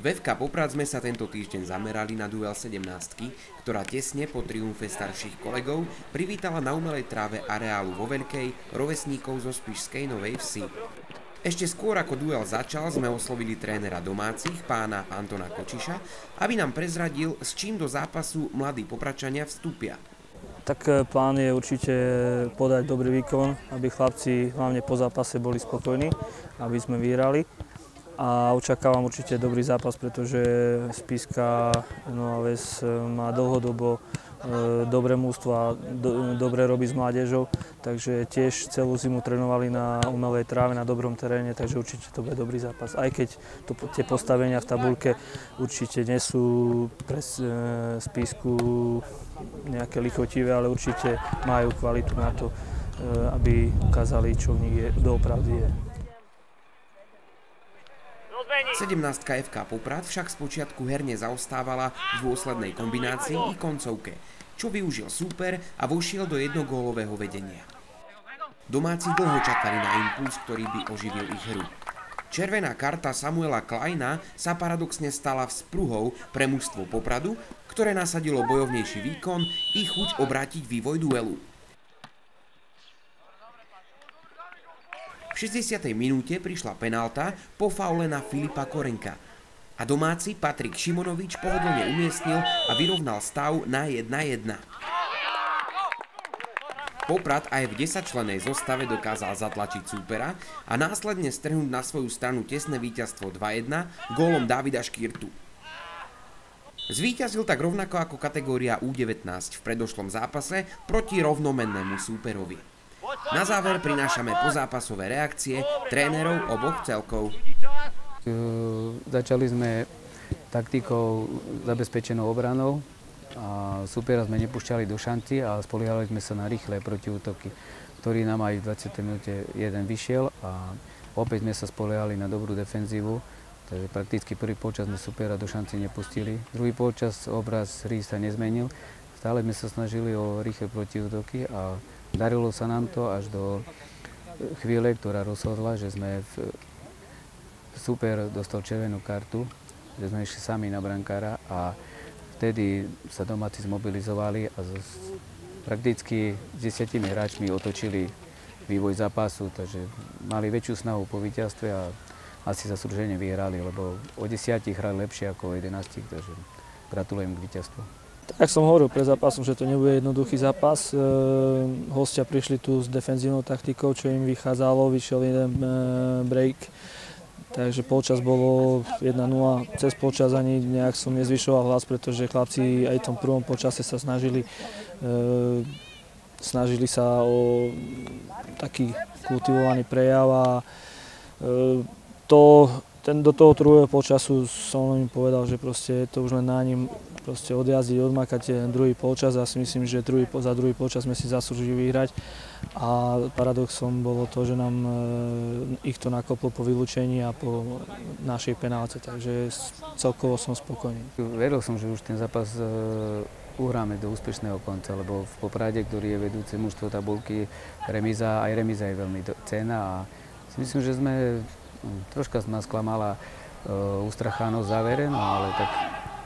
V FK Poprad sme sa tento týždeň zamerali na duel 17-ky, ktorá tesne po triumfe starších kolegov privítala na umelej tráve areálu vo Veľkej rovesníkov zo Spišskej Novej Vsi. Ešte skôr ako duel začal, sme oslovili trénera domácich, pána Antona Kočiša, aby nám prezradil, s čím do zápasu mladí Popradčania vstúpia. Tak plán je určite podať dobrý výkon, aby chlapci hlavne po zápase boli spokojní, aby sme vyhrali. A očakávam určite dobrý zápas, pretože Spišská Nová Ves má dlhodobo dobré mužstvo a dobre robí s mládežou, takže tiež celú zimu trénovali na umelej tráve, na dobrom teréne, takže určite to bude dobrý zápas. Aj keď tie postavenia v tabuľke určite nie sú pre Spišku nejaké lichotivé, ale určite majú kvalitu na to, aby ukázali, čo v nich je, doopravdy je. 17-ka FK Poprad však spočiatku herne zaostávala v dôslednej kombinácii i koncovke, čo využil súper a vošiel do jednogólového vedenia. Domáci dlho čakali na impuls, ktorý by oživil ich hru. Červená karta Samuela Kleina sa paradoxne stala vzpruhou pre mužstvo Popradu, ktoré nasadilo bojovnejší výkon i chuť obrátiť vývoj duelu. V 60. minúte prišla penálta po faule na Filipa Korenka a domáci Patrik Šimonovič pohodlne umiestnil a vyrovnal stav na 1:1. Poprad aj v 10-člennej zostave dokázal zatlačiť súpera a následne strhnúť na svoju stranu tesné víťazstvo 2:1 gólom Davida Škirtu. Zvíťazil tak rovnako ako kategória U19 v predošlom zápase proti rovnomennému súperovi. Na záver prinášame pozápasové reakcie trénerov oboch celkov. Začali sme taktikou zabezpečenou obranou a súpera sme nepúšťali do šanci, ale spoliehali sme sa na rýchle protiútoky, ktorý nám aj v 20. minúte jeden vyšiel a opäť sme sa spoliehali na dobrú defenzívu, takže prakticky prvý polčas sme súpera do šanci nepustili. Druhý polčas obraz hry sa nezmenil, stále sme sa snažili o rýchle protiútoky a darilo sa nám to až do chvíle, ktorá rozhodla, že súper dostal červenú kartu, že sme išli sami na brankára a vtedy sa domáci zmobilizovali a prakticky s 10 hráčmi otočili vývoj zápasu, takže mali väčšiu snahu po víťazstve a asi zaslúžene vyhrali, lebo o 10 hrali lepšie ako o 11, takže gratulujem k víťazstvu. Tak som hovoril pred zápasom, že to nebude jednoduchý zápas. Hostia prišli tu s defenzívnou taktikou, čo im vychádzalo, vyšiel jeden break. Takže polčas bolo 1:0. Cez polčas ani nejak som nezvyšoval hlas, pretože chlapci aj v tom prvom polčase sa snažili sa o taký kultivovaný prejav a do toho druhého polčasu som im povedal, že proste je to už len na ním odjazdiť, odmakať druhý polčas a si myslím, že za druhý polčas sme si zaslúžili vyhrať. A paradoxom bolo to, že nám ich to nakoplo po vylúčení a po našej penálte, takže celkovo som spokojný. Veril som, že už ten zápas uhráme do úspešného konca, lebo v Poprade, ktorý je vedúce mužstvo tabuľky, aj remíza je veľmi cenná a si myslím, že troška nás sklamala ustrachánosť v závere, no ale tak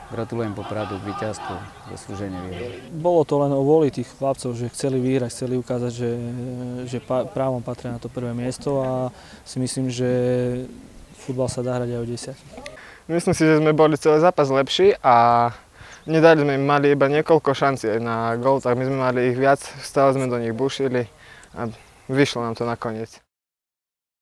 gratulujem Popradu k víťazstvu, zaslúžene vyhrali. Bolo to len o vôli tých chlapcov, že chceli vyhrať, chceli ukázať, že právom patria na to prvé miesto a si myslím, že futbal sa dá hrať aj o 10. Myslím si, že sme boli celý zápas lepší a mali iba niekoľko šancí na gól, tak my sme mali ich viac, stále sme do nich bušili a vyšlo nám to nakoniec.